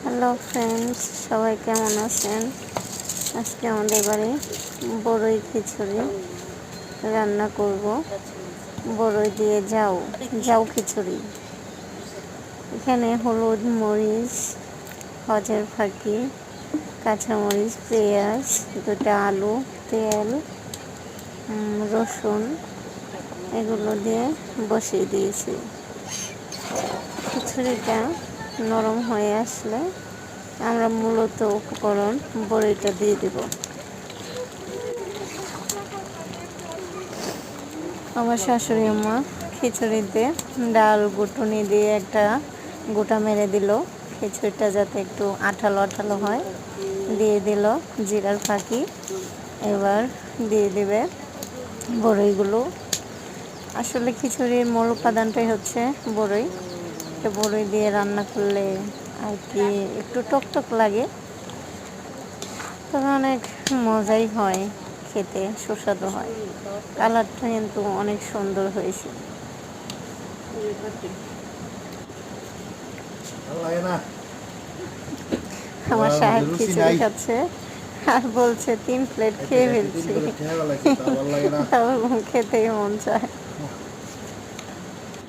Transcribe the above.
Hello friends, সবাই কেমন আছেন? আজকে আমাদের বাড়ি বড়ই খিচুড়ি রান্না করব। বড়ই দিয়ে যাও খিচুড়ি। এখানে হলুদ, মরিচ, হজের ফাঁকি, কাঁচামরিচ, পেঁয়াজ, দুটা আলু, তেল, রসুন এগুলো দিয়ে বসিয়ে দিয়েছি। খিচুড়িটা নরম হয়ে আসলে আমরা মূলত উপকরণ বড়িটা দিয়ে দিব। আমার শাশুড়ি আম্মা খিচুড়িতে ডাল গুটুনি দিয়ে একটা গোটা মেরে দিল, খিচুড়িটা যাতে একটু আঠালো আঠালো হয়। দিয়ে দিল জিরার ফাঁকি। এবার দিয়ে দিবে বড়ইগুলো। আসলে খিচুড়ির মূল উপাদানটাই হচ্ছে বড়ই। বড়ই দিয়ে রান্না করলে আর কি একটু টকটক লাগে, তবে অনেক মজাই হয়, খেতে সুস্বাদু হয়। কালারটা কিন্তু অনেক সুন্দর হয়েছে। আমার সাহেব খিচুড়ি খাচ্ছে আর বলছে 3 প্লেট খেয়ে ফেলছি, তাও খেতেই মন চায়।